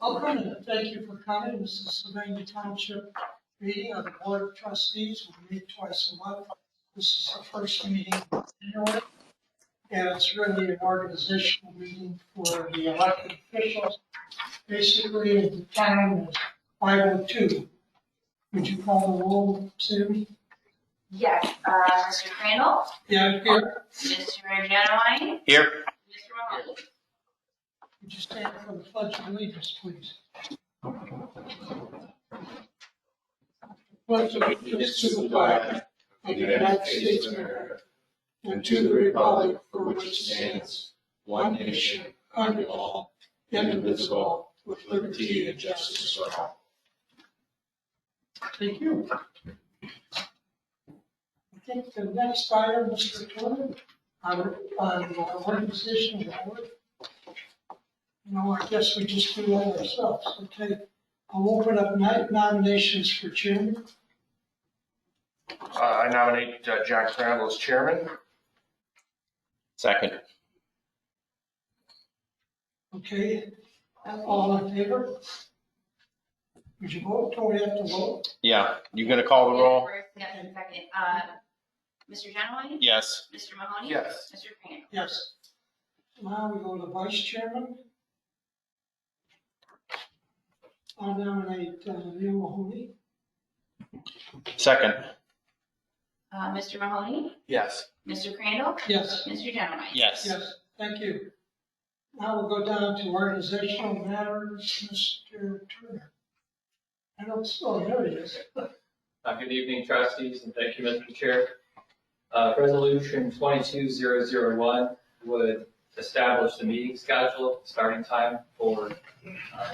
Welcome and thank you for coming. This is Sylvania Township meeting of the Board of Trustees. We meet twice a month. This is the first meeting annually, and it's really an organizational meeting for the elected officials. Basically, the time is 5:02. Would you call the roll, Sammy? Yes, Mr. Crandall? Yeah, here. Mr. Genowine? Here. Mr. Mahoney? Would you stand for the Pledge of Allegiance, please? Pledge allegiance to the flag of the United States of America and to the republic for which it stands, one nation, under God, indivisible, with liberty and justice for all. Thank you. I think the next item, Mr. Turner, on organization of the board. No, I guess we just do that ourselves. Okay. I'll open up nominations for chairman. I nominate John Crandall as chairman. Second. Okay. All in favor? Would you vote? Don't we have to vote? Yeah, you gonna call the roll? First, yes, and second. Mr. Genowine? Yes. Mr. Mahoney? Yes. Mr. Crandall? Yes. Now we go to vice chairman. I'll nominate Neil Mahoney. Second. Mr. Mahoney? Yes. Mr. Crandall? Yes. Mr. Genowine? Yes. Yes, thank you. Now we'll go down to organizational matters, Mr. Turner. I don't, oh, there he is. Good evening, trustees, and thank you, Mr. Chair. Resolution 22001 would establish the meeting schedule, starting time for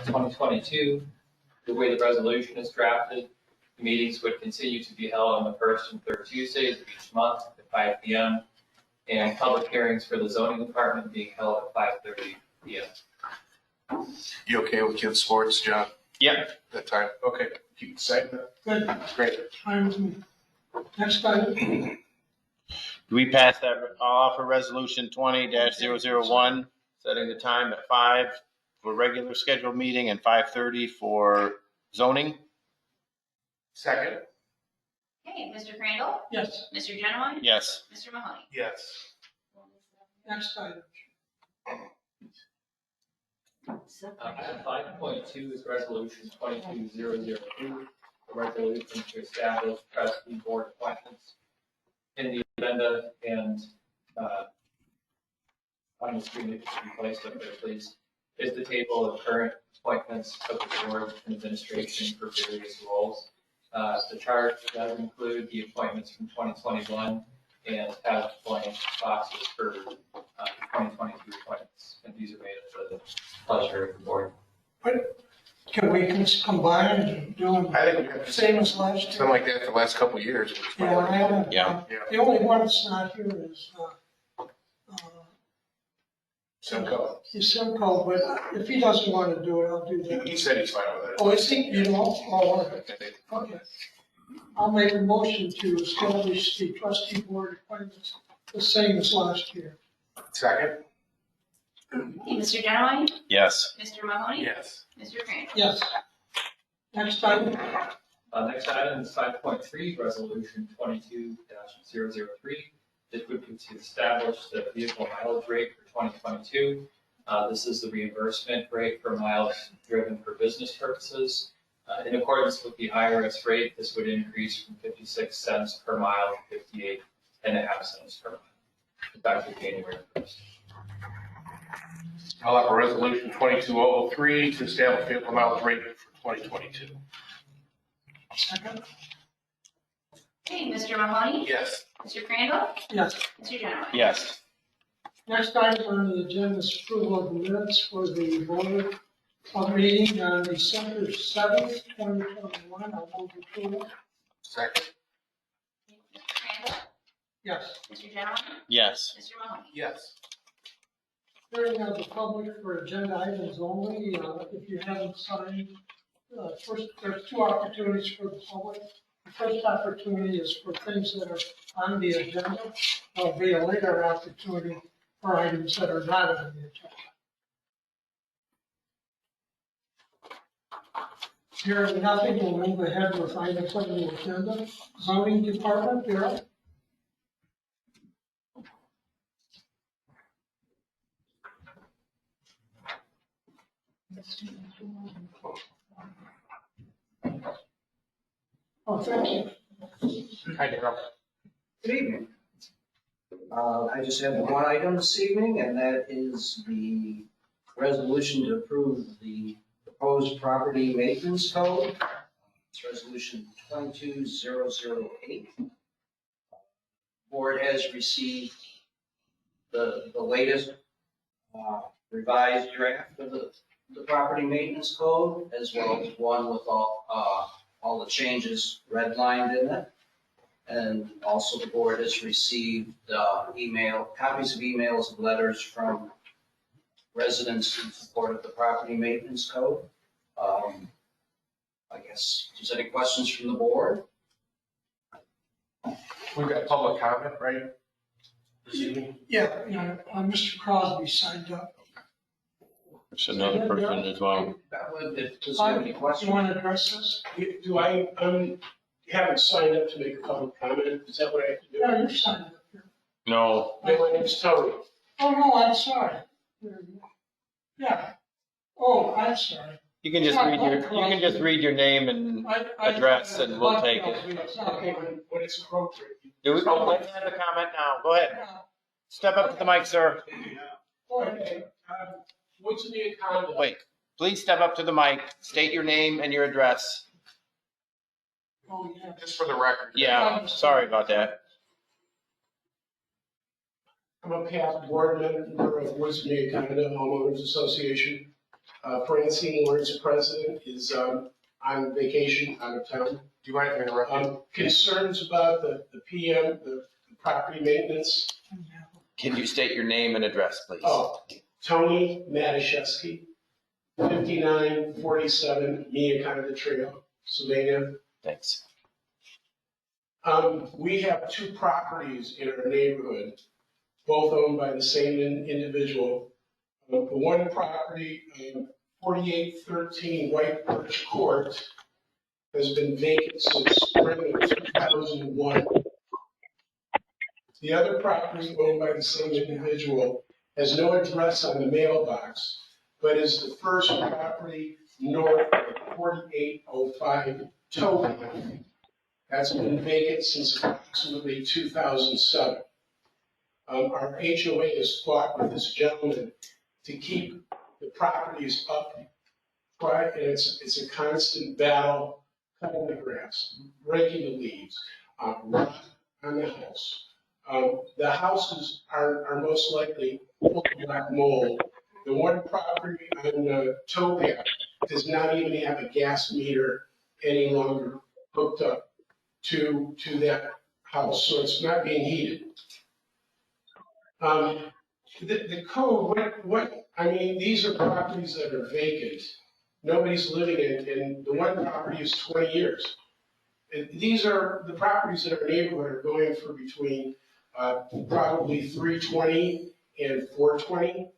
2022. The way the resolution is drafted, the meetings would continue to be held on the first and third Tuesdays of each month at 5 p.m. and public hearings for the zoning department being held at 5:30 p.m. You okay with youth sports, John? Yep. That time? Okay. You can say that. Good, Great. fine with me. Next item. Do we pass that? I'll offer resolution 20-001, setting the time at 5 for regular scheduled meeting and 5:30 for zoning. Second? Okay, Mr. Crandall? Yes, Mr. Genowine? Yes. Mr. Mahoney? Yes. next item. Item 5.2 is resolution 22002, a resolution to establish trustee board appointments. In the agenda and on the screen, it should be placed up there, please, is the table of current appointments of the board and administration for various roles. The chart does include the appointments from 2021 and has blank boxes for 2022 appointments, and these are made at the pleasure of the board. Can we just combine and do them I think we have the same as last year? something like that for the last couple of years. Yeah, I haven't. Yeah. The only one that's not here is, Simcoe. Simcoe, but if he doesn't want to do it, I'll do that. He said he's fine with it. Oh, is he? You know? Oh, okay. Okay. Okay. I'll make a motion to establish the trustee board appointments the same as last year. Second? Okay, Mr. Genowine? Yes. Mr. Mahoney? Yes. Mr. Crandall? Yes. Next item. Next item is 5.3, resolution 22-003. This would be to establish the vehicle mileage rate for 2022. This is the reimbursement rate for miles driven for business purposes. In accordance with the IRS rate, this would increase from 56 cents per mile to 58.5 cents per mile, effective January 1st. I'll offer resolution 22003 to establish vehicle mileage rate for 2022. Second. Okay, Mr. Mahoney? Yes. Mr. Crandall? Yes. Mr. Genowine? Yes. Next item on the agenda is approval of the minutes for the board of meeting on December 7th, 2021. I'll move approval. Second? Mr. Crandall? Yes. Mr. Genowine? Yes. Mr. Mahoney? Yes. Hearing of the public for agenda items only. If you haven't signed, first, there's two opportunities for the public. The first opportunity is for things that are on the agenda. There'll be a later opportunity for items that are not on the agenda. Hearing nothing, we'll move ahead with items on the agenda. Zoning Department, Darrell? Oh, thank you. Hi, Darrell. Good evening. I just have one item this evening, and that is the resolution to approve the proposed property maintenance code. It's resolution 22008. Board has received the latest revised draft of the property maintenance code, as well as one with all the changes redlined in it. And also the board has received copies of emails and letters from residents in support of the property maintenance code. I guess, if there's any questions from the board? We've got public comment, right? This evening? Yeah, Mr. Crosby signed up. There's another person as well. That would, does you have any You questions? want to address this? Do I, haven't signed up to make a public comment, is that what I have to do? Yeah, you're signed up here. No, My name's Tony. Oh, no, I'm sorry. There you go. Yeah. Oh, I'm sorry. you can just read your name and address and we'll take it. Okay, when it's appropriate. Do we have a comment now? Go ahead. Step up to the mic, sir. Okay, what's in the conduct? Wait, please step up to the mic, state your name and your address. Oh, yeah. Just for the record. Yeah, sorry about that. I'm a past board member of Woods Canada Homeowners Association. Francine Lawrence, president, is on vacation out of town. Do you mind if I interrupt you? Concerns about the PM, the property maintenance. Can you state your name and address, please? Oh, Tony Matiszewski, 5947 Mia Canada Trail, Sylvania. Thanks. We have two properties in our neighborhood, both owned by the same individual. The one property, 4813 White Birch Court, has been vacant since spring of 2001. The other property owned by the same individual has no address on the mailbox, but is the first property north of 4805 Toby. That's been vacant since approximately 2007. Our HOA has fought with this gentleman to keep the properties up, right? And it's a constant battle, cutting the grass, raking the leaves, rot on the house. The houses are most likely full of black mold. The one property on Tobiac does not even have a gas meter any longer hooked up to that house, so it's not being heated. The code, these are properties that are vacant. Nobody's living in, and the one property is 20 years. And these are the properties in our neighborhood are going for between probably 320 and 420.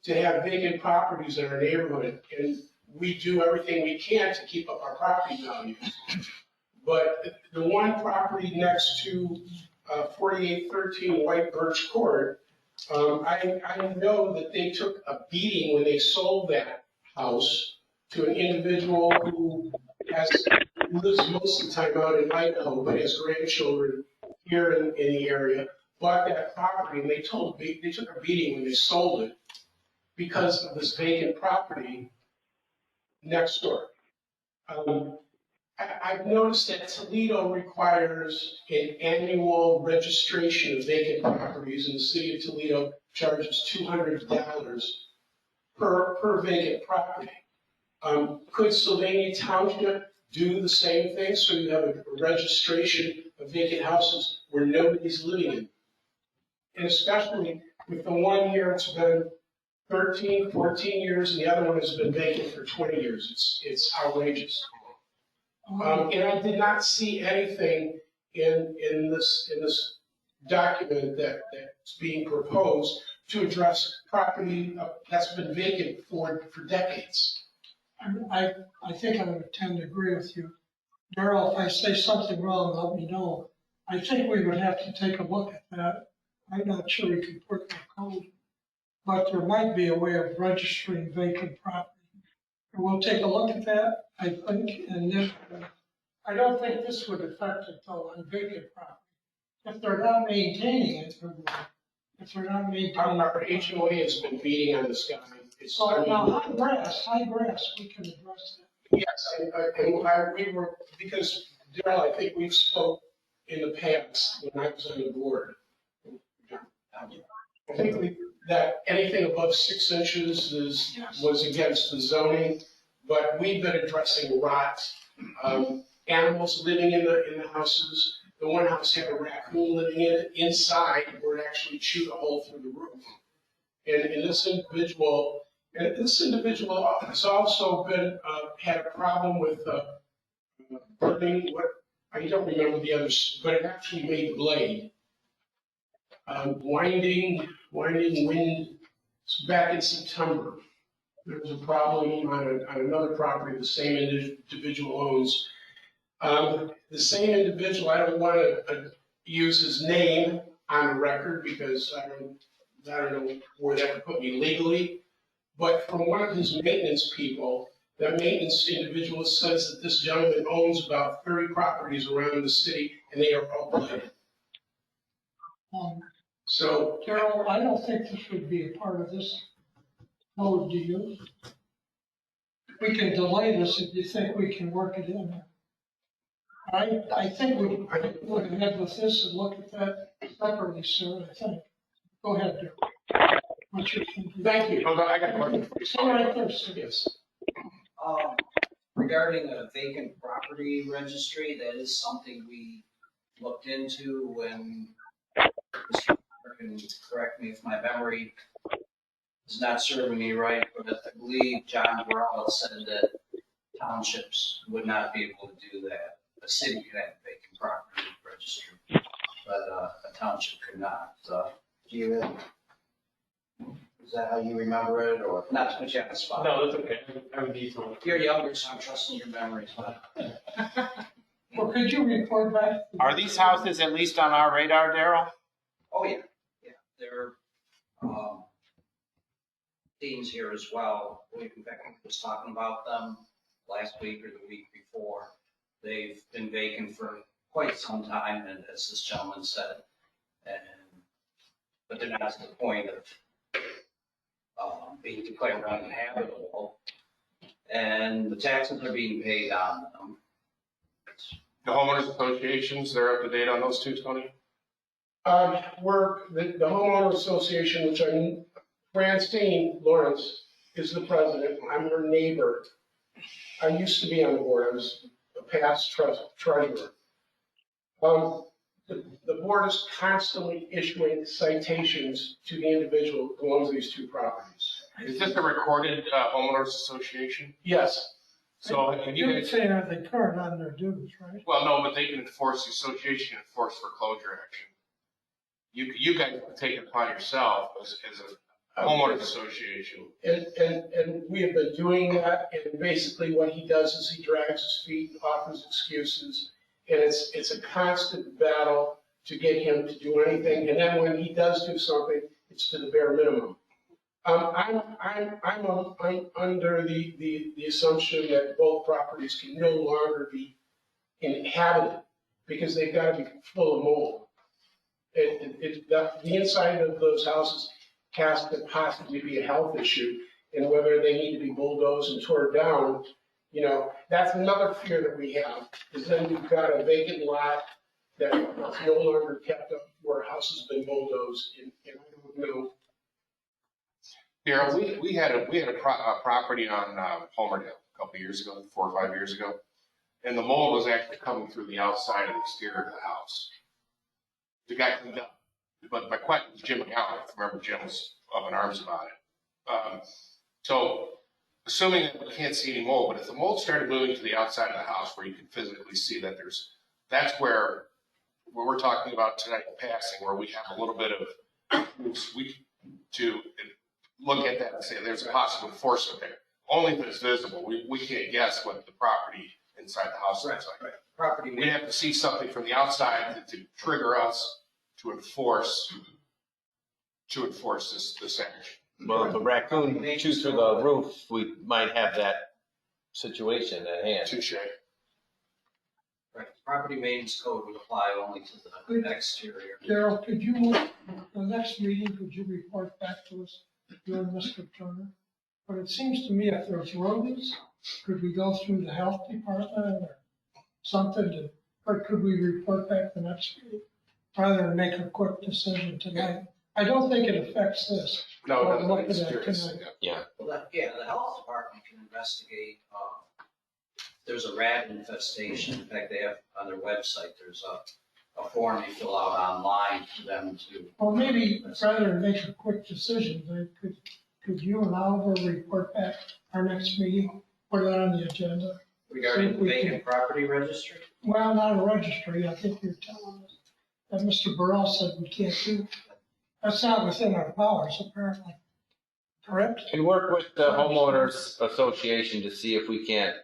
To have vacant properties in our neighborhood, and we do everything we can to keep up our property values. But the one property next to 4813 White Birch Court, I know that they took a beating when they sold that house to an individual who lives most of the time out in Idaho, but has grandchildren here in the area, bought that property, and they took a beating when they sold it because of this vacant property next door. I've noticed that Toledo requires an annual registration of vacant properties, and the city of Toledo charges $200 per vacant property. Could Sylvania Township do the same thing, so you have a registration of vacant houses where nobody's living in? And especially with the one here, it's been 13, 14 years, and the other one has been vacant for 20 years. It's outrageous. And I did not see anything in this document that's being proposed to address property that's been vacant for decades. I think I would tend to agree with you. Darrell, if I say something wrong, let me know. I think we would have to take a look at that. I'm not sure we can put it in the code, but there might be a way of registering vacant property. And we'll take a look at that, I think, and then, I don't think this would affect it though on vacant property. If they're not maintaining it, it would. If they're not maintaining. Our HOA has been beating on this guy. It's, So now, high grass, we can address that. yes, we were, because Darrell, I think we've spoke in the past when I was on the board. I think that anything above 6 inches was against the zoning, but we've been addressing rot, animals living in the houses. The one house had a raccoon living in it inside where it actually chewed a hole through the roof. And this individual has also been, had a problem with burning, I don't remember the others, but it actually made blade. Winding wind, back in September. There was a problem on another property the same individual owns. The same individual, I don't want to use his name on the record because I don't know where that would put me legally. But from one of his maintenance people, that maintenance individual says that this gentleman owns about 30 properties around the city and they are all blighted. So, Carol, I don't think this would be a part of this code, do you? We can delay this if you think we can work it in there. I think we can look ahead with this and look at that separately, sir, I think. Go ahead, Darrell. What's your thinking? thank you. Hold on, I got a question for you. Stay right there, sir. Yes. Regarding a vacant property registry, that is something we looked into when, Mr. Parker can correct me if my memory is not serving me right, but I believe John Burrell said that townships would not be able to do that. A city could have a vacant property registry, but a township could not. Do you, is that how you remember it, or not to put you on the spot? No, that's okay. I would need to. You're younger, so I'm trusting your memory. Well, could you report back? Are these houses at least on our radar, Darrell? Oh, yeah, they're, Dean's here as well. In fact, we was talking about them last week or the week before. They've been vacant for quite some time, and as this gentleman said, but they're not to the point of being declared uninhabitable, and the taxes are being paid on them. The homeowners associations, they're up to date on those two, Tony? The homeowner association, which I'm, Francine Lawrence is the president. I'm her neighbor. I used to be on the board. I was a past treasurer. The board is constantly issuing citations to the individual who owns these two properties. Is this a recorded homeowners association? Yes. So have you You would guys, say are they current on their dues, right? well, no, but they can enforce, the association can enforce foreclosure action. You guys can take it upon yourself as a homeowners association. And we have been doing that, and basically what he does is he drags his feet, offers excuses, and it's a constant battle to get him to do anything, and then when he does do something, it's to the bare minimum. I'm under the assumption that both properties can no longer be inhabited because they've got to be full of mold. The inside of those houses has to possibly be a health issue, and whether they need to be bulldozed and torn down, you know, that's another fear that we have, is then we've got a vacant lot that's no longer kept up where a house has been bulldozed, and I don't know. Darrell, we had a property on Homerdale a couple of years ago, 4 or 5 years ago, and the mold was actually coming through the outside of the exterior of the house. The guy cleaned up, but my question was Jim McGowan. Remember, Jim was up in arms about it. So, assuming that we can't see any mold, but if the mold started moving to the outside of the house where you can physically see that that's where we're talking about tonight passing, where we have a little bit of to look at that and say there's a possible enforcement there. Only if it's visible. We can't guess what the property inside the house looks like. Property We maintenance. have to see something from the outside to trigger us to enforce this action. Well, if a raccoon chews through the roof, we might have that situation at hand. Touche. Right, property maintenance code would apply only to the exterior. Daryl, could you, the next meeting, could you report back to us, you and Mr. Turner? But it seems to me if there's rodents, could we go through the health department or something to, or could we report back the next meeting? Rather than make a quick decision tonight. I don't think it affects this. No, Well, it look doesn't. at It's that serious. tonight. Well, the health department can investigate, if there's a rat infestation. In fact, they have on their website, there's a form you fill out online for them to. Well, maybe rather than make a quick decision, then could you and Oliver report back our next meeting, put it on the agenda? Regarding the vacant property registry? Well, not a registry, I think you're telling us that Mr. Burrell said we can't do. That's not within our powers, apparently. Correct? And work with the homeowners association to see if we can't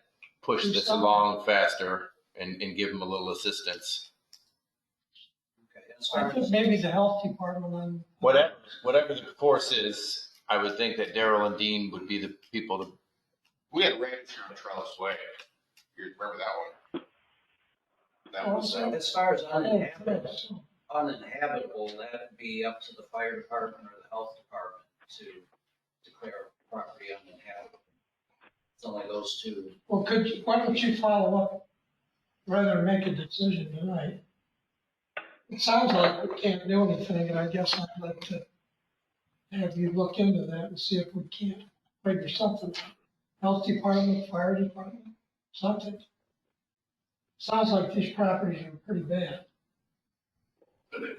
push this along faster and give them a little assistance. Okay, as I far think as, maybe the health department on. Whatever the force is, I would think that Daryl and Dean would be the people to. We had rats here on Trellis Way. You remember that one? That was, as far as Oh, uninhabitable, yes. uninhabitable, that'd be up to the fire department or the health department to declare property uninhabitable. It's only those two. Well, why don't you follow up, rather than make a decision tonight? It sounds like we can't do anything, and I guess I'd like to have you look into that and see if we can't figure something out. Health department, fire department, something. Sounds like these properties are pretty bad.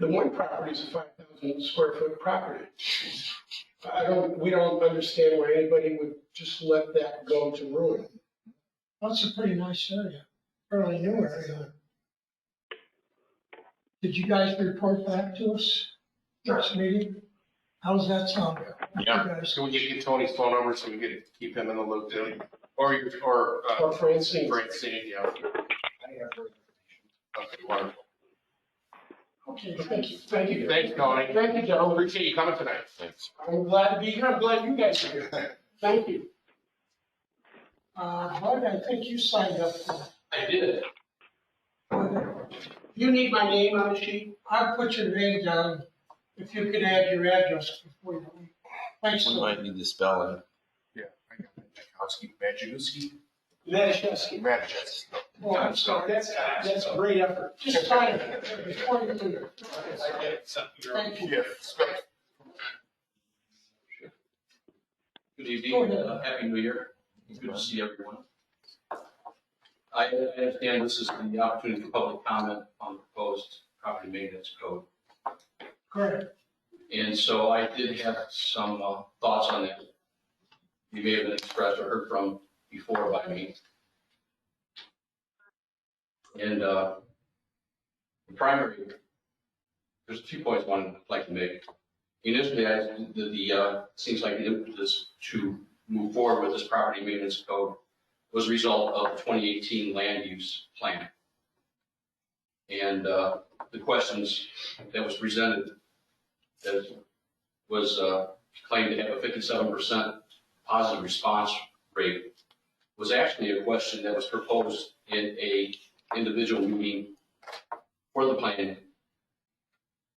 The one property is a 5,000 square foot property. We don't understand why anybody would just let that go to ruin. That's a pretty nice area, fairly new area. Did you guys report back to us next meeting? How does that sound? Yeah. You guys? can we get Tony's phone number so we can keep him in the loop too? Or Or Francine. Francine, yeah. I have her information. Okay, wonderful. Okay, thank you. Thank you. Thanks, Tony. Thank you, gentlemen. Appreciate you coming tonight. Thanks. I'm glad to be here. I'm glad you guys are here. Thank you. Bud, I think you signed up for I did. You need my name on the sheet? I'll put your name down, if you could add your address before you leave. Thanks, We sir. might need the spelling. Yeah, I got that. Tchaikovsky, Majaguski. Madashevsky. Madajewski. Oh, I'm sorry. That's a great effort. Just sign it before you leave. Thank you. Yeah, spell- Good Go evening, ahead. Happy New Year. Good to see everyone. I understand this is the opportunity for public comment on the proposed property maintenance code. Correct. And so I did have some thoughts on that. You may have been expressed or heard from before by me. And the primary, there's a few points I would like to make. Initially, seems like the impetus to move forward with this property maintenance code was a result of the 2018 land use plan. And the questions that was presented that was claimed to have a 57% positive response rate was actually a question that was proposed in a individual meeting for the plan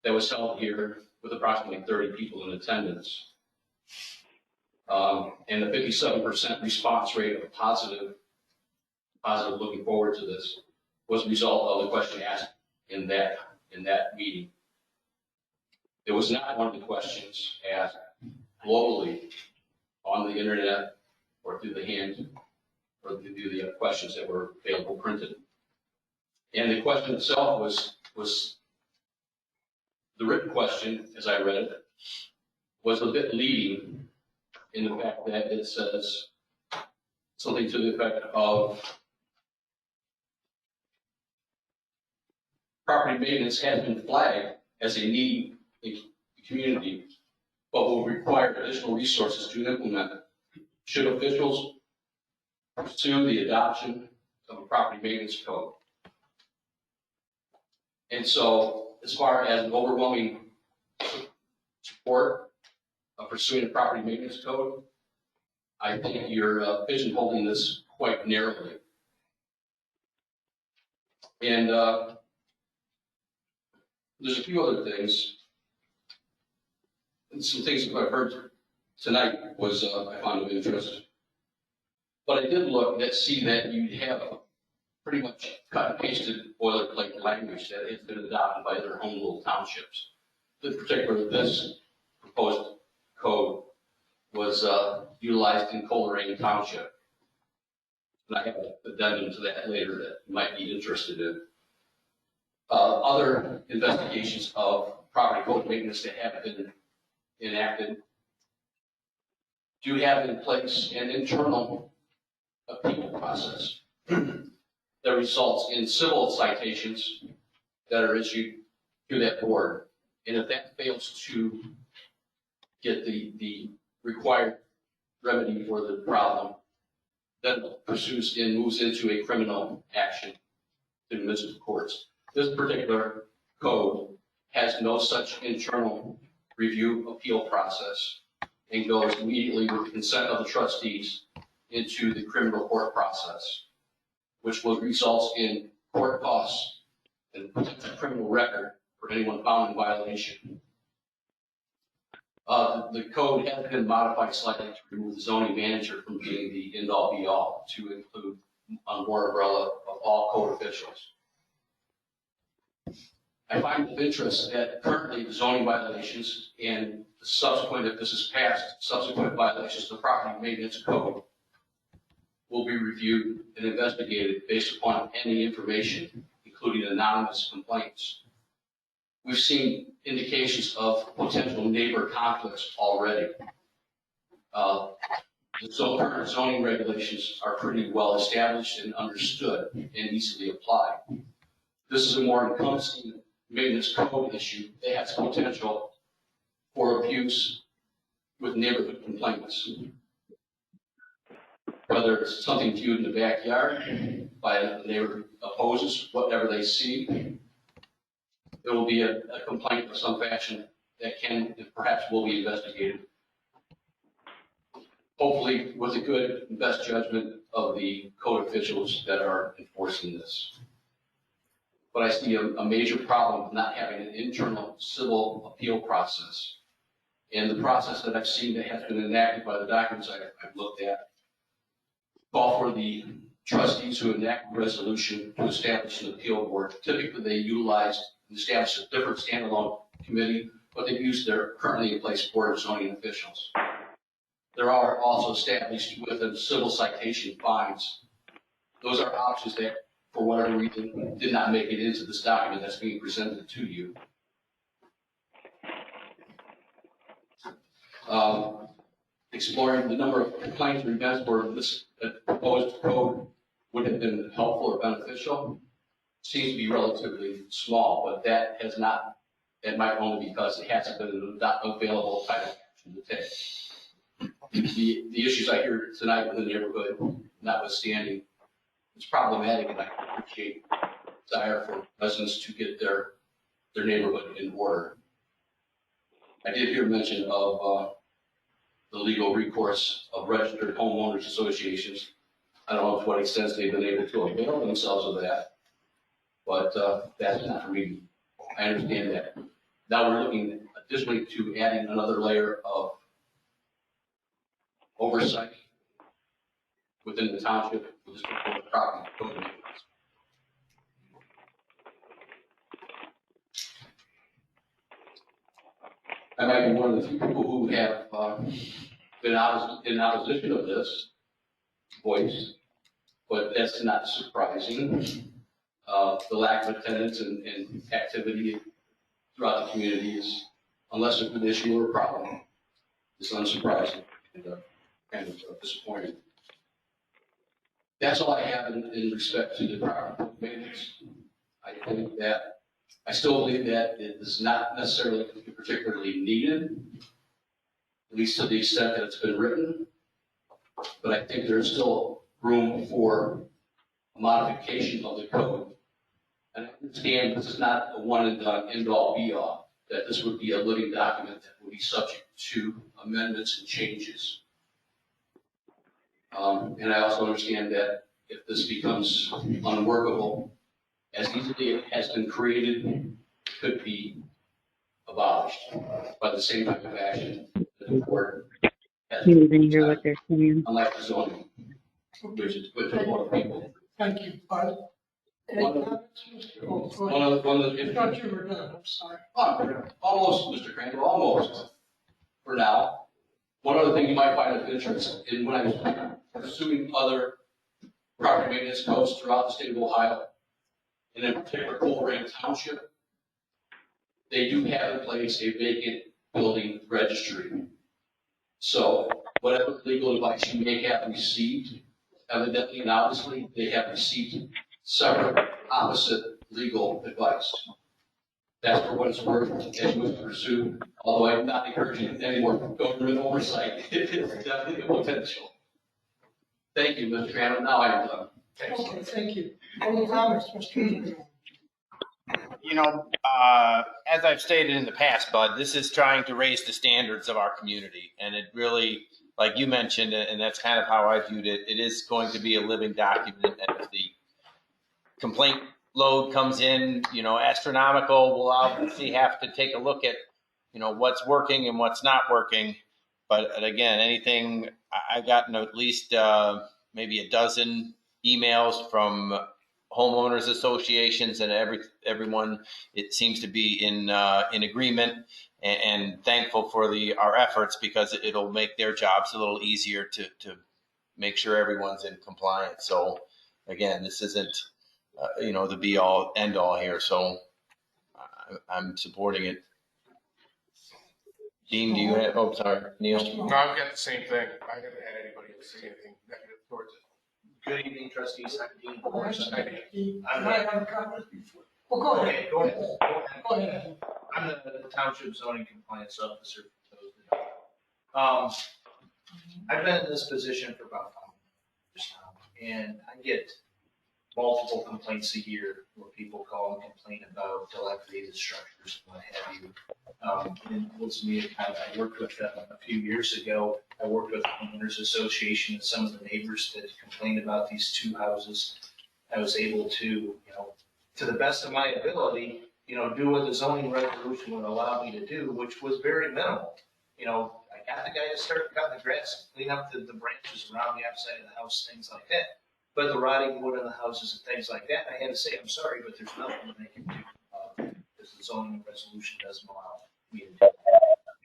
that was held here with approximately 30 people in attendance. And the 57% response rate of positive looking forward to this was a result of the question asked in that meeting. It was not one of the questions asked globally on the internet or through the hand or through the questions that were available printed. And the question itself was the written question, as I read it, was a bit leading in the fact that it says something to the effect of property maintenance has been flagged as a need in the community, but will require additional resources to implement. Should officials pursue the adoption of a property maintenance code. And so, as far as an overwhelming support of pursuing a property maintenance code, I think you're pigeonholing this quite narrowly. And there's a few other things. And some things that I've heard tonight was I found of interest. But I did look and see that you have pretty much cut and pasted boilerplate language that has been adopted by other home rule townships. In particular, this proposed code was utilized in Coleraine Township. And I have an addendum to that later that you might be interested in. Other investigations of property code maintenance that have been enacted do have in place an internal appeal process that results in civil citations that are issued to that board. And if that fails to get the required remedy for the problem, then it pursues and moves into a criminal action to the municipal courts. This particular code has no such internal review appeal process and goes immediately with consent of the trustees into the criminal court process, which will result in court costs and potential criminal record for anyone found in violation. The code has been modified slightly to remove the zoning manager from being the end-all be-all to include a more umbrella of all code officials. I find of interest that currently the zoning violations and the subsequent, if this is passed, subsequent violations of the property maintenance code will be reviewed and investigated based upon any information, including anonymous complaints. We've seen indications of potential neighbor conflicts already. The current zoning regulations are pretty well established and understood and easily applied. This is a more encompassing maintenance code issue that has potential for abuse with neighborhood complaints. Whether it's something viewed in the backyard by a neighbor who opposes whatever they see, there will be a complaint of some fashion that can and perhaps will be investigated. Hopefully with the good and best judgment of the code officials that are enforcing this. But I see a major problem with not having an internal civil appeal process. And the process that I've seen that has been enacted by the documents I've looked at call for the trustees who enact a resolution to establish an appeal board. Typically, they utilize and establish a different standalone committee, but they use their currently in place board of zoning officials. There are also established with them civil citation fines. Those are options that, for whatever reason, did not make it into this document that's being presented to you. Exploring the number of complaints or events where this proposed code would have been helpful or beneficial seems to be relatively small, but that has not, it might only because it hasn't been an available type of action to take. The issues I hear tonight in the neighborhood, notwithstanding, it's problematic, and I appreciate the desire for residents to get their neighborhood in order. I did hear mention of the legal recourse of registered homeowners associations. I don't know to what extent they've been able to avail themselves of that, but that's not for me. I understand that. Now we're looking additionally to adding another layer of oversight within the township with this proposed property code amendments. I might be one of the few people who have been in opposition of this voice, but that's not surprising. The lack of attendance and activity throughout the community is, unless it's an issue or a problem, is unsurprising and kind of disappointing. That's all I have in respect to the property maintenance. I think that I still believe that it is not necessarily particularly needed, at least to the extent that it's been written. But I think there's still room for a modification of the code. And I understand this is not a one and done, end all be all, that this would be a living document that would be subject to amendments and changes. And I also understand that if this becomes unworkable, as easily it has been created, it could be abolished by the same type of action that the board has. You even hear what they're saying. Unlike the zoning, which is with a lot of people. Thank you, Bud. Any comments, Mr. Oh, go One ahead. of the, I thought you were done, I'm sorry. almost, Mr. Crandall, almost, for now. One other thing you might find of interest in when I was pursuing other property maintenance codes throughout the state of Ohio, and in particular, Sylvania Township, they do have in place a vacant building registry. So whatever legal advice you may have received, evidently and obviously, they have received separate opposite legal advice. That's for what it's worth as we pursue, although I'm not encouraging any more government oversight. It is definitely a potential. Thank you, Mr. Crandall. Now I am done. Okay, thank you. Any comments, Mr. You know, as I've stated in the past, Bud, this is trying to raise the standards of our community. And it really, like you mentioned, and that's kind of how I viewed it, it is going to be a living document. And if the complaint load comes in, you know, astronomical, we'll obviously have to take a look at, you know, what's working and what's not working. But again, anything, I've gotten at least maybe a dozen emails from homeowners associations, and everyone, it seems to be in agreement and thankful for our efforts, because it'll make their jobs a little easier to make sure everyone's in compliance. So again, this isn't you know, the be all end all here. So I'm supporting it. Dean, do you have, oh, sorry, Neil. No, I've got the same thing. I haven't had anybody say anything negative towards it. Good evening, trustees. I'm Dean Crandall? Morrison. I might have a comment before. Well, go ahead. Okay, go ahead. Go ahead. I'm the township zoning compliance officer for those that don't. I've been in this position for about 5 years now, and I get multiple complaints a year where people call and complain about dilapidated structures and what have you. And it was me, I worked with them a few years ago. I worked with the homeowners association and some of the neighbors that complained about these two houses. I was able to, you know, to the best of my ability, you know, do what the zoning resolution would allow me to do, which was very minimal. You know, I got the guy to start cutting the grass, clean up the branches around the outside of the house, things like that. But the rotting wood in the houses and things like that, I had to say, I'm sorry, but there's nothing that I can do because the zoning resolution doesn't allow me to do that.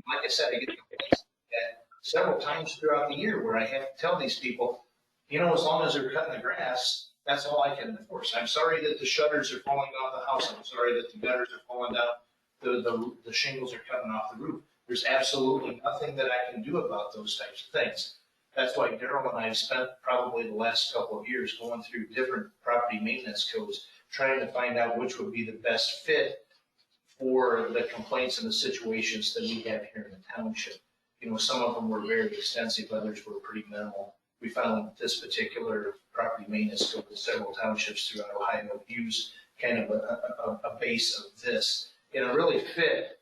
Like I said, I get complaints that several times throughout the year where I have to tell these people, you know, as long as they're cutting the grass, that's all I can enforce. I'm sorry that the shutters are falling off the house. I'm sorry that the gutters are falling down, the shingles are cutting off the roof. There's absolutely nothing that I can do about those types of things. That's why Daryl and I have spent probably the last couple of years going through different property maintenance codes, trying to find out which would be the best fit for the complaints and the situations that we have here in the township. You know, some of them were very extensive, others were pretty minimal. We found this particular property maintenance code that several townships throughout Ohio use kind of a base of this. And it really fit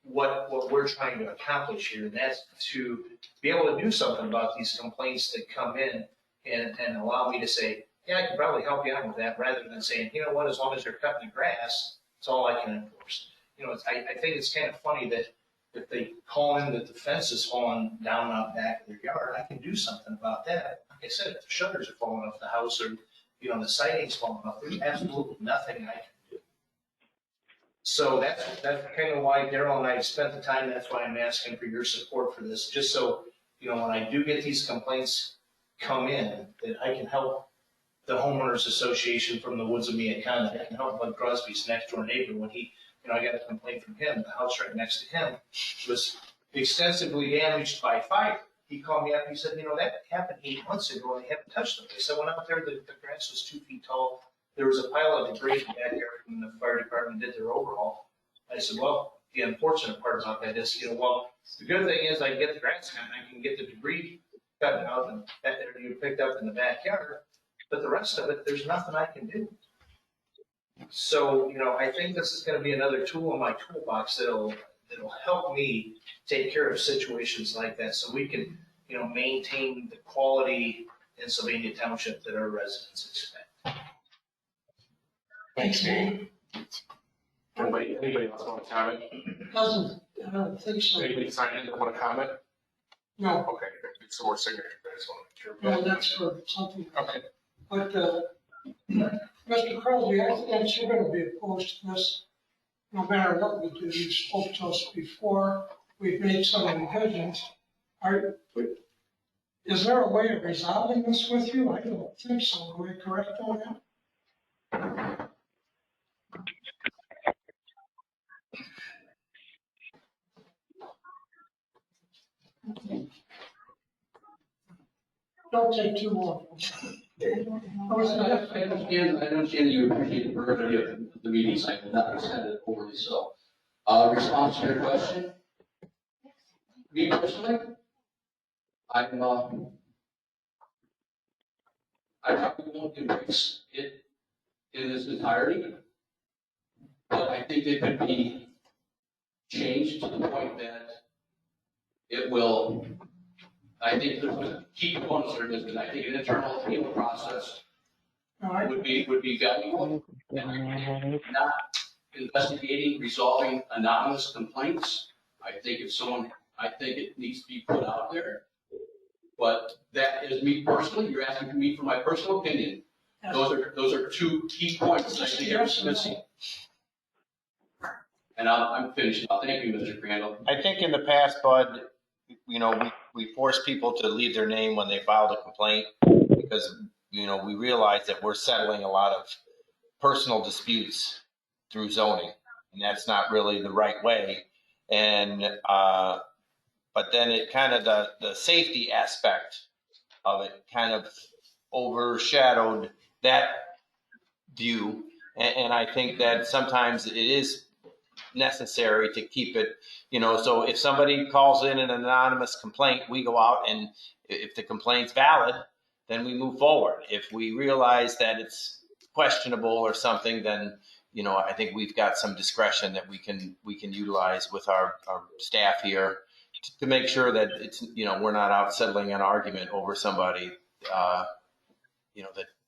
what we're trying to accomplish here, and that's to be able to do something about these complaints that come in and allow me to say, yeah, I can probably help you out with that, rather than saying, you know what, as long as they're cutting the grass, it's all I can enforce. You know, I think it's kind of funny that if they call in that the fence is falling down out back of their yard, I can do something about that. Like I said, if the shutters are falling off the house or, you know, the siding's falling off, there's absolutely nothing I can do. So that's kind of why Daryl and I spent the time. That's why I'm asking for your support for this, just so, you know, when I do get these complaints come in, that I can help the homeowners association from the woods of Miacana. I can help Bud Crosby's next door neighbor when he, you know, I got a complaint from him. The house right next to him was extensively damaged by fire. He called me up. He said, you know, that happened 8 months ago and they haven't touched the place. I went out there. The grass was 2 feet tall. There was a pile of debris in the backyard when the fire department did their overhaul. I said, well, the unfortunate part about that is, you know, well, the good thing is I can get the grass cut and I can get the debris cut out and that you picked up in the backyard, but the rest of it, there's nothing I can do. So, I think this is gonna be another tool in my toolbox that'll help me take care of situations like that, so we can, maintain the quality in Sylvania Township that our residents expect. Thanks, Dave. Anybody else want to comment? I don't think so. Anybody sign in that want to comment? No, Okay, do some more signatures, I just want to make no, sure. that's for something. Okay. But, Mr. Crosby, I think you're gonna be opposed to this, no matter what we do. You spoke to us before, we've made some revisions. Is there a way of resolving this with you? I don't think so. Am I correct on that? Don't take too long. I understand you appreciate the brevity of the meetings, I will not extend it overly so. Response to your question? Me personally, I probably won't embrace it in its entirety, but I think it could be changed to the point that it will, I think there's key components that are missing. I think an internal appeal process All right, would be valuable. And not investigating, resolving anonymous complaints. I think it needs to be put out there. But that is me personally, you're asking me for my personal opinion. Those are two key points that I think are missing. And I'm finished now. Thank you, Mr. Crandall. I think in the past, Bud, we forced people to leave their name when they filed a complaint because, we realized that we're settling a lot of personal disputes through zoning, and that's not really the right way. And, but then it kind of, the safety aspect of it kind of overshadowed that view. And I think that sometimes it is necessary to keep it, so if somebody calls in an anonymous complaint, we go out and if the complaint's valid, then we move forward. If we realize that it's questionable or something, then, I think we've got some discretion that we can utilize with our staff here to make sure that it's, we're not out settling an argument over somebody, that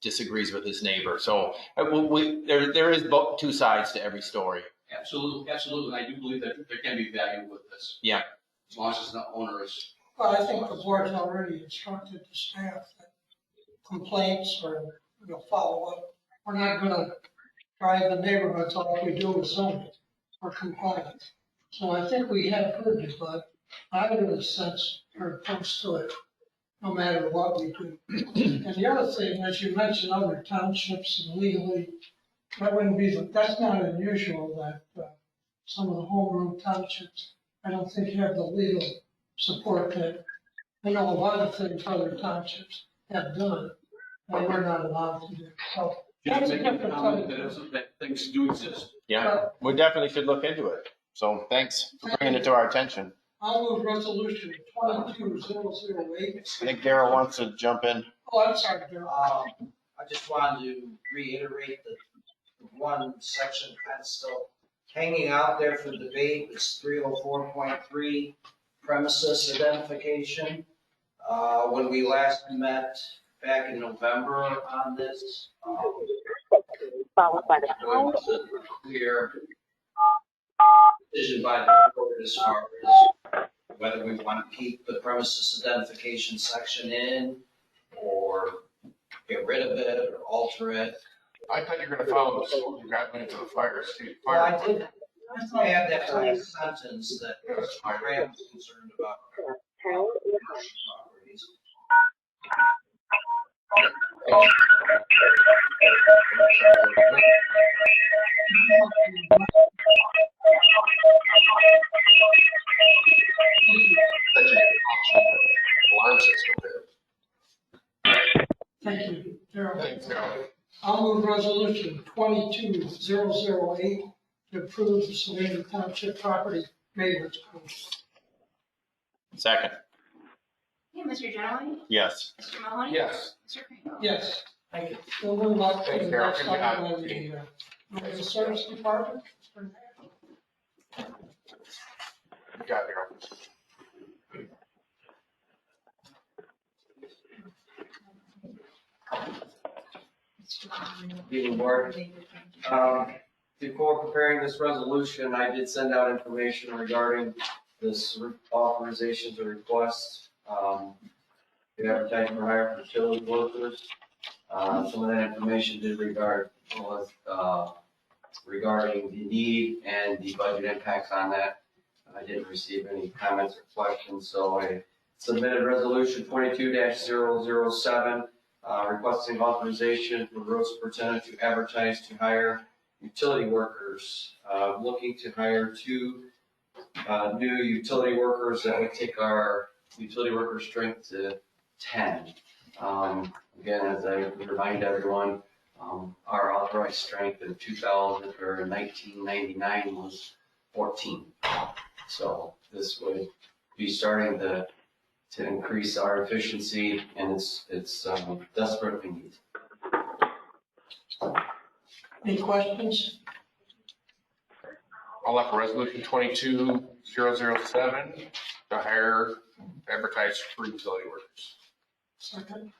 disagrees with his neighbor. So there is both two sides to every story. Absolutely. I do believe that there can be value with this. Yeah. As long as it's not onerous. well, I think the board's already instructed the staff that complaints or, follow up, we're not gonna drive the neighborhoods, all we do is zone it or compliance. So I think we have heard it, but I would in a sense are opposed to it, no matter what we do. And the other thing, as you mentioned, other townships and legally, that's not unusual that some of the home rule townships, I don't think have the legal support that, I know a lot of things other townships have done, and we're not allowed to do. So Just that's a making a different comment topic. that things do exist. Yeah, we definitely should look into it. So thanks for bringing it to our attention. I'll move resolution 22008. I think Darrell wants to jump in. Oh, I'm sorry, Darrell. I just wanted to reiterate that the one section kind of still hanging out there for debate is 304.3 premises identification. When we last met back in November on this, Followed by the there pound. was a clear decision by the board as far as whether we want to keep the premises identification section in or get rid of it or alter it. I thought you were gonna follow the school, you got into the fire state. Well, I did add that last sentence that Mr. Graham was concerned about Pound. properties. That you get alarm system there. Thank you, Darrell. Thanks, Darrell. I'll move resolution 22008 to approve the Sylvania Township property maintenance plan. Second. Okay, Mr. Genoway? Yes. Mr. Mahoney? Yes. Mr. Crandall? Yes. Thank you. We'll move on to Thanks, the Darrell. next Good job. item on the Emergency Service Department. Got it, Darrell. Evening, board. Before preparing this resolution, I did send out information regarding this authorization to request, the advertising for hire for utility workers. Some of that information was regarding the need and the budget impacts on that. I didn't receive any comments or questions, so I submitted resolution 22-007, requesting authorization for road superintendent to advertise to hire utility workers. Looking to hire two new utility workers that would take our utility worker strength to 10. Again, as I remind everyone, our authorized strength in 1999 was 14. So this would be starting to increase our efficiency, and it's desperately needed. Any questions? I'll offer resolution 22-007 to hire, advertise for utility workers. Second?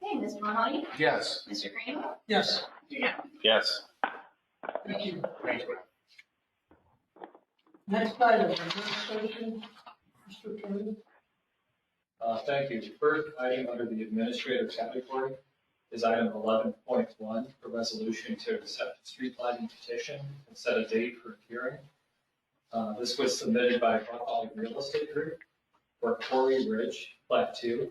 Okay, Mr. Mahoney? Yes. Mr. Crandall? Yes. Mr. Genoway? Yes. Thank you. Thanks, man. Next item, administration. Mr. Attorney. Thank you. First item under the administrative category is item 11.1, a resolution to accept a street lighting petition and set a date for a hearing. This was submitted by Buckeye Real Estate Group for Quarry Ridge, Plat 2.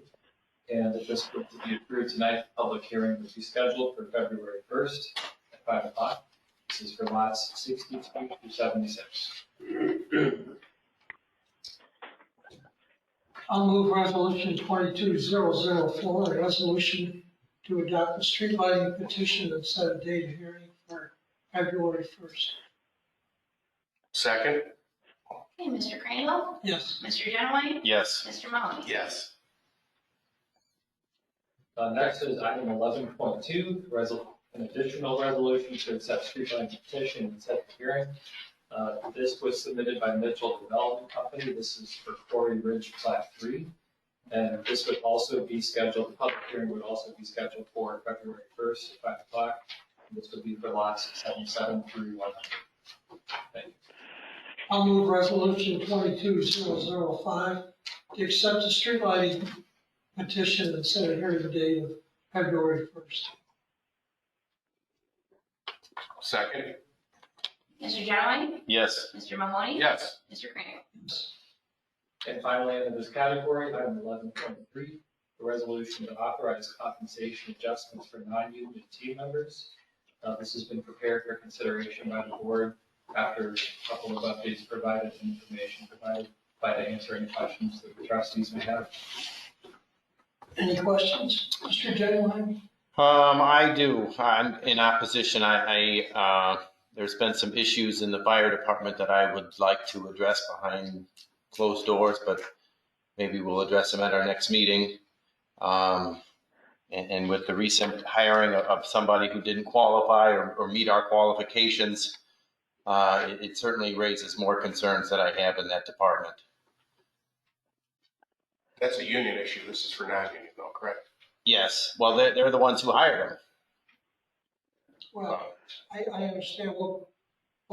And if this were to be approved tonight, the public hearing would be scheduled for February 1st at 5 o'clock. This is for lots 62 through 76. I'll move resolution 22-004, a resolution to adopt the street lighting petition and set a date of hearing for February 1st. Second? Okay, Mr. Crandall? Yes. Mr. Genoway? Yes. Mr. Mahoney? Yes. Next is item 11.2, an additional resolution to accept street lighting petition and set the hearing. This was submitted by Mitchell Development Company. This is for Quarry Ridge Plat 3. And this would also be scheduled, the public hearing would also be scheduled for February 1st at 5 o'clock. This would be for lots 77 through 100. Thank you. I'll move resolution 22-005 to accept the street lighting petition and set a hearing date of February 1st. Second? Mr. Genoway? Yes. Mr. Mahoney? Yes. Mr. Crandall? And finally, under this category, item 11.3, a resolution to authorize compensation adjustments for non-union team members. This has been prepared for consideration by the board after a couple of updates provided and information provided by to answer any questions that the trustees may have. Any questions? Mr. Genoway? I do. I'm in opposition. There's been some issues in the fire department that I would like to address behind closed doors, but maybe we'll address them at our next meeting. And with the recent hiring of somebody who didn't qualify or meet our qualifications, it certainly raises more concerns that I have in that department. That's a union issue. This is for non-union though, correct? Yes. Well, they're the ones who hired him. Well, I understand. We'll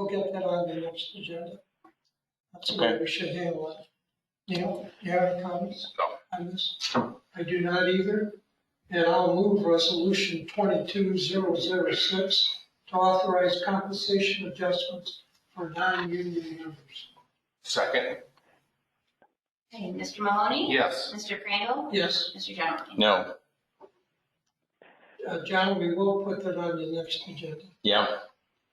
get that on the next agenda. That's the way we should handle it. Neil, do you have any comments on this? I do not either. And I'll move resolution 22-006 to authorize compensation adjustments for non-union members. Second? Okay, Mr. Mahoney? Yes. Mr. Crandall? Yes, Mr. Genoway? No. John, we will put that on the next agenda. Yeah.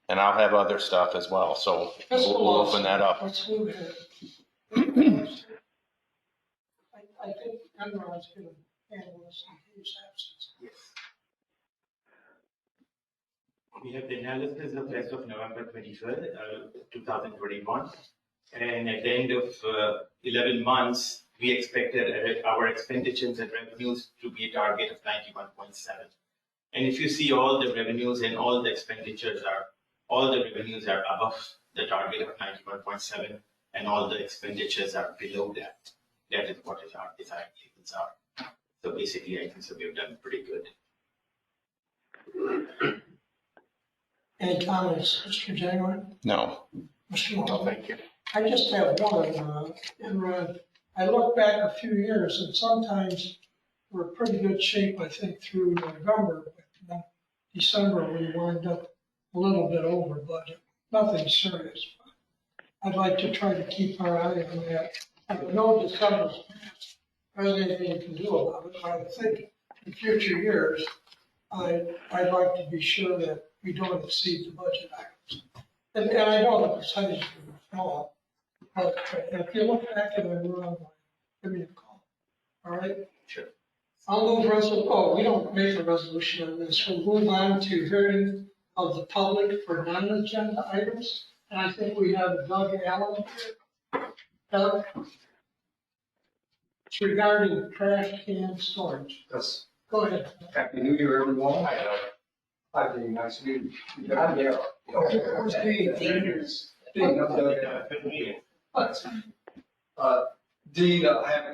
And I'll have other stuff as well. So we'll open that up. Let's move ahead. I think Enron's going to handle this in his absence. We have the analysis of as of November 23rd, 2021. And at the end of 11 months, we we expected our expenditures and revenues to be a target of 91.7. And if you see all the revenues and all the revenues are above the target of 91.7, and all the expenditures are below that. That is what our desired levels are. So basically, I think so we've done pretty good. Any comments, Mr. January? No. Mr. No, Mahoney? thank you. I just have one, and I look back a few years, and sometimes we're in pretty good shape, I think, through November, but then December, we wind up a little bit over budget. Nothing serious. I'd like to try to keep our eye on that. I know December's passed, there's anything you can do about it, but I think in future years, I'd like to be sure that we don't exceed the budget items. And I know the percentage is small, but if you look back and I'm wrong, give me a call. All right? Sure. I'll move we don't make a resolution on this. We'll move on to hearing of the public for non-agenda items. And I think we have Doug Allen here. Doug? It's regarding trash can storage. Yes. Go ahead. Happy New Year, everyone. Hi, Doug. Hi, Dean. Nice to meet you. I'm there. Okay, where's Dean? Dean, I'm Doug. Dean,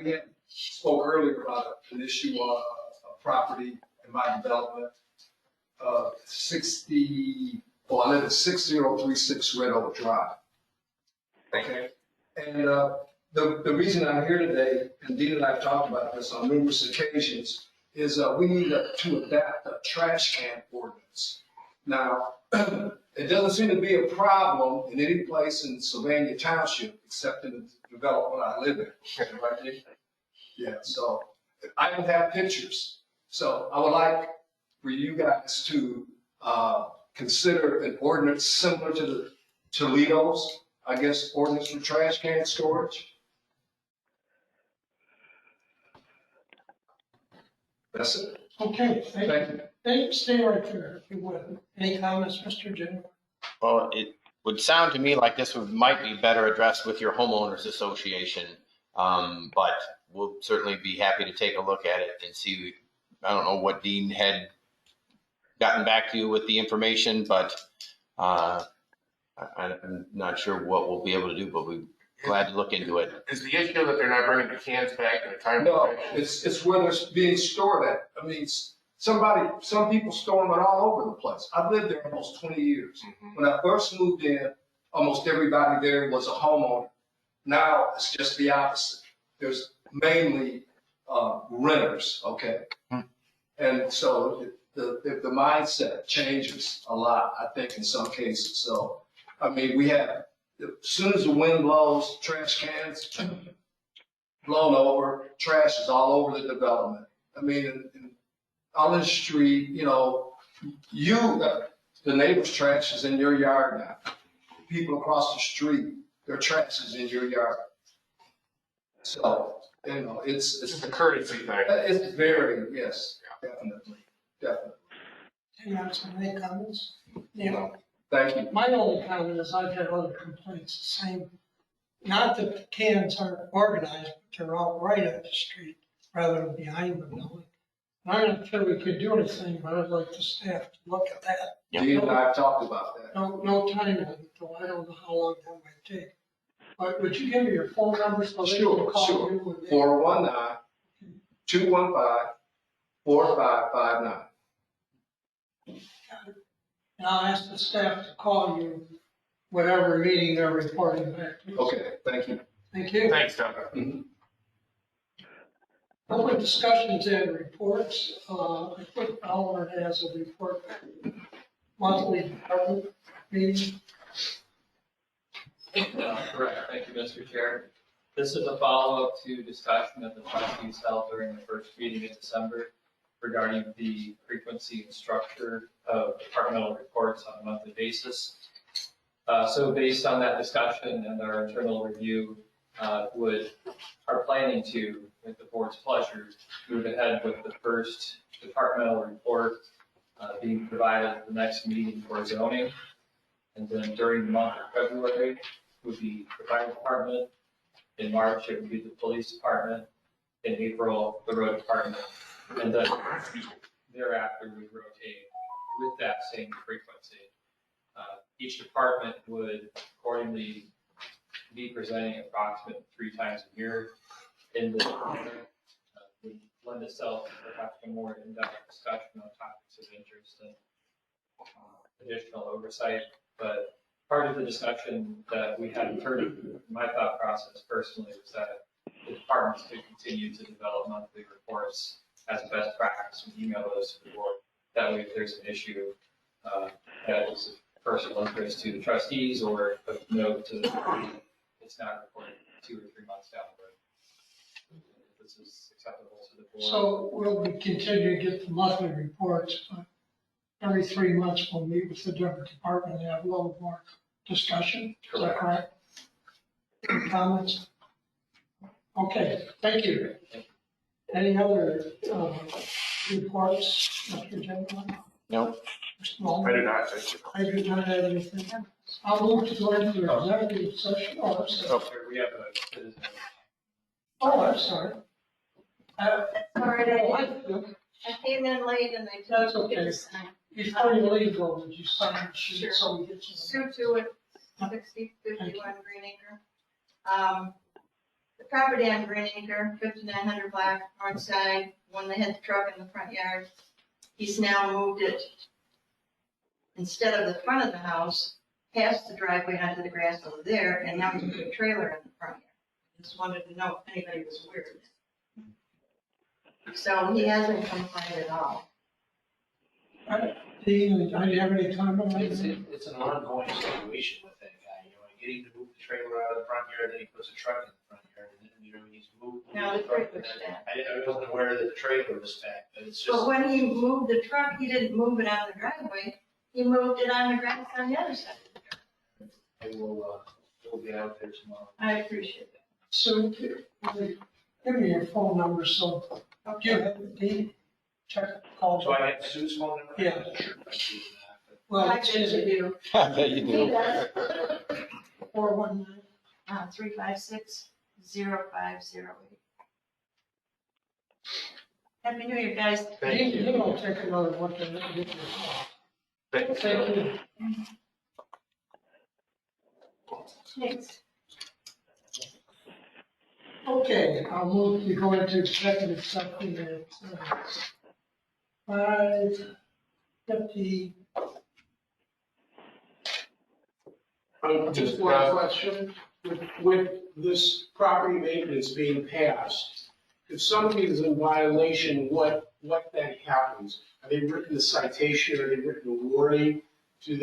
we had spoke earlier about an issue on a property in my development. I live at 6036 Red Oak Drive. Okay, and the reason I'm here today, and Dean and I have talked about this on numerous occasions, is we need to adapt a trash can ordinance. Now, it doesn't seem to be a problem in any place in Sylvania Township except in the development I live in, right, Dick? Yeah, so I don't have pictures. So I would like for you guys to consider an ordinance similar to the Toledo's, I guess, ordinance for trash can storage. That's it. Okay, thank Thank you. you. Stay right there if you would. Any comments, Mr. January? Well, it would sound to me like this might be better addressed with your homeowners association. But we'll certainly be happy to take a look at it and see. I don't know what Dean had gotten back to you with the information, but I'm not sure what we'll be able to do, but we're glad to look into it. Is the issue that they're not bringing the cans back in a timely No, fashion? it's where they're being stored at. I mean, some people store them all over the place. I've lived there almost 20 years. When I first moved in, almost everybody there was a homeowner. Now it's just the opposite. There's mainly renters, okay? And so the mindset changes a lot, I think, in some cases. So, I mean, we have, as soon as the wind blows, trash cans blown over, trash is all over the development. I mean, on the street, you know, the neighbor's trash is in your yard now. People across the street, their trash is in your yard. So, you know, it's It's a courtesy thing. it's very, yes, definitely. Any comments? Yeah. Thank you. My only comment is I've had other complaints, the same, not that the cans aren't organized, but they're out right at the street rather than behind the building. I'm not sure we could do anything, but I'd like the staff to look at that. Yeah. Dean and I have talked about that. No time on it, though. I don't know how long that might take. But would you give me your phone number so they can Sure, call sure. you? when they- 419-215-4559. And I'll ask the staff to call you whatever meeting they're reporting back to. Okay, thank you. Thank you. Thanks, Doug. Open discussions and reports. I think Oliver has a report. Monthly department meeting. Correct. Thank you, Mr. Chair. This is a follow-up to discussion that the trustees held during the first meeting in December regarding the frequency and structure of departmental reports on a monthly basis. So based on that discussion and our internal review, are planning to, with the board's pleasure, move ahead with the first departmental report being provided at the next meeting for zoning. And then during the month of February would be the fire department, In March, it would be the police department. In April, the road department. And then thereafter, we rotate with that same frequency. Each department would accordingly be presenting approximately 3 times a year. In the would lend itself to perhaps a more in-depth discussion on topics of interest and additional oversight. But part of the discussion that we hadn't heard of, my thought process personally was that the departments could continue to develop monthly reports as a best practice and email those to the board. That way, if there's an issue that is of personal interest to the trustees or of note to the board, it's not reported 2 or 3 months down the road. If this is acceptable to the board. So we'll continue to get the monthly reports, but every 3 months we'll meet with the different department and have a little more discussion. Is that correct? Any comments? Okay, thank you. Any other reports, Mr. Gentleman? No. Mr. Mullin? I do not, thank you. I do not have anything. I'll move to go into executive session. Oh, I'm sorry. We have a citizen. Oh, I'm sorry. Sorry, Oh, I came in late and I That's told you okay. to sign. Before you leave, though, would you sign the sheet Sure. so we get you? Sue to it, 6051 Green Acre. The property on Green Acre, 5900 block, north side, when they had the truck in the front yard, he's now moved it instead of the front of the house, past the driveway onto the grass over there, and now he's put a trailer in the front yard. Just wanted to know if anybody was aware of it. So he hasn't complied at all. Dean, I didn't have any time on It's, that. it's an ongoing situation with that guy, you know, I get him to move the trailer out of the front yard, then he puts a truck in the front yard, and then, you know, he's moved. Now the truck, trailer's and then- back. I wasn't aware that the trailer was back, but it's just. But when he moved the truck, he didn't move it on the driveway, he moved it on the grass on the other side. I will, we'll get out there tomorrow. I appreciate that. So, give me your phone number, so, do you have it, Dean? Check, call. So I have Sue's phone number? Yeah. Sure, I can do that, but- Well, I it's bet you do. I bet you He do. does. 419. 356-0508. Happy New Year, guys. Dean, you don't take another look at it and get your call. Thank you. Thanks. Okay, I'll move to go into executive session at 5:50. Just one question, with this property maintenance being passed, if somebody is in violation, what then happens? Are they written a citation, are they written a warning? Does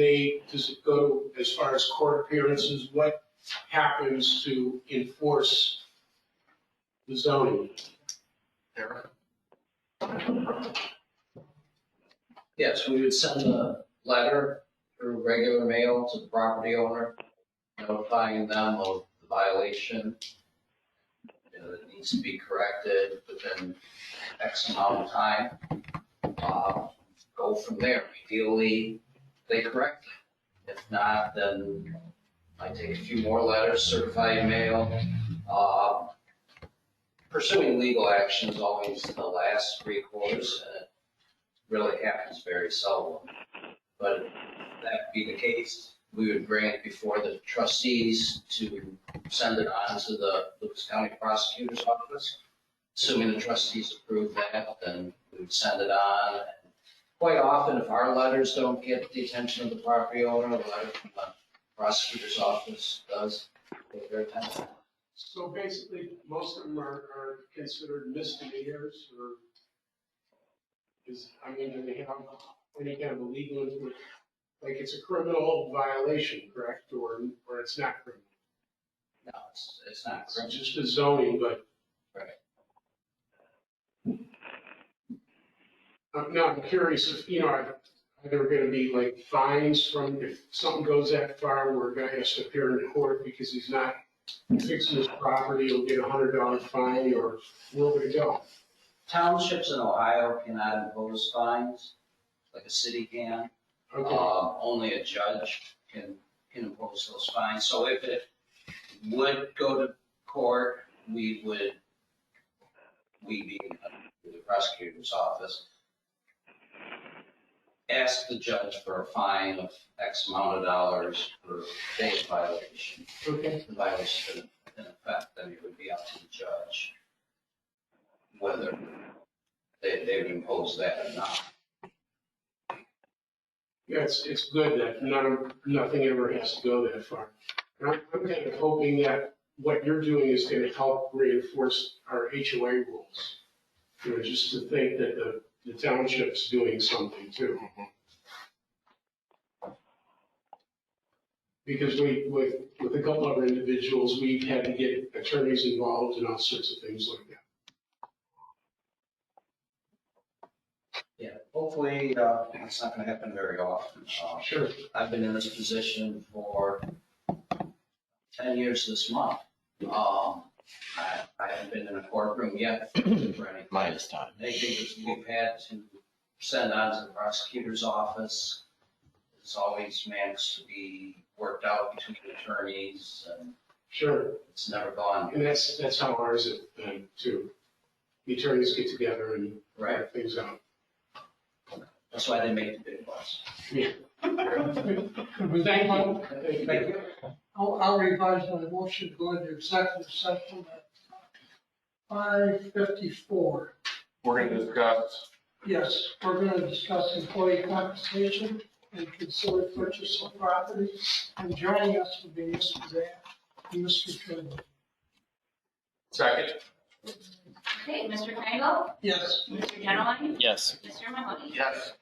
it go as far as court appearances? What happens to enforce the zoning? Eric? Yes, we would send a letter through regular mail to the property owner, notifying them of the violation. It needs to be corrected within X amount of time. Go from there. Ideally, they correct it. If not, then I take a few more letters, certified mail. Pursuing legal action is always the last recourse, and it really happens very seldom. But if that be the case, we would bring it before the trustees to send it on to the Lucas County Prosecutor's Office. Assuming the trustees approve that, then we would send it on. Quite often, if our letters don't get the attention of the property owner, the letter from the prosecutor's office does get their attention. So basically, most of them are considered misdemeanors, or do they have any kind of a legal, like it's a criminal violation, correct, or it's not criminal? No, it's not It's criminal. just a zoning, but. Right. No, I'm curious if, are there gonna be like fines from, if something goes that far where a guy has to appear in court because he's not fixing his property, he'll get $100 fine, or where would it go? Townships in Ohio cannot impose fines, like a city can. Okay, Only a judge can impose those fines. So if it would go to court, we being the prosecutor's office, ask the judge for a fine of X amount of dollars per day of violation. Okay. The violation in effect, then it would be up to the judge whether they would impose that or not. Yeah, it's good that nothing ever has to go that far. And I'm kind of hoping that what you're doing is going to help reinforce our HOA rules. You know, just to think that the township's doing something too. Because with a couple other individuals, we've had to get attorneys involved and all sorts of things like that. Yeah, hopefully, it's not gonna happen very often. Sure. I've been in this position for 10 years this month. I haven't been in a courtroom yet for any. Minus time. Anything that we've had to send on to the prosecutor's office, it's always managed to be worked out between attorneys, and Sure. it's never gone. And that's how ours has been too. The attorneys get together and Right. work things out. That's why they make the big bucks. Yeah. Could we Thank move you. on? Thank you. I'll revise my motion to go into executive session at 5:54. We're gonna discuss, Yes, we're going to discuss employee compensation and consider purchase of property. And joining us will be Mr. Grant and Mr. Trimble. second, Okay, Mr. Kringle? Yes. Mr. Genowine? Yes. Mr. Mahoney? yes.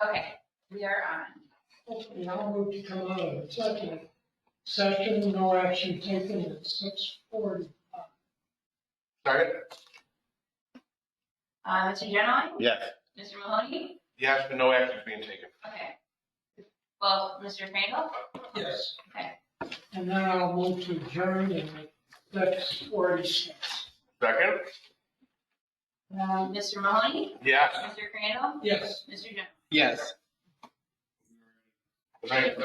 Okay, we are on. Okay, I'll move to come out of executive session, no action taken at 6:40. Second, Mr. Genowine? Yes. Mr. Mahoney? yes, but no action is being taken. Okay. Well, Mr. Kringle? Yes. Okay. And then I'll move to adjourn in 6:46. Second, Mr. Mahoney? yes. Mr. Kringle? Yes. Mr. Genowine? Yes. Good night,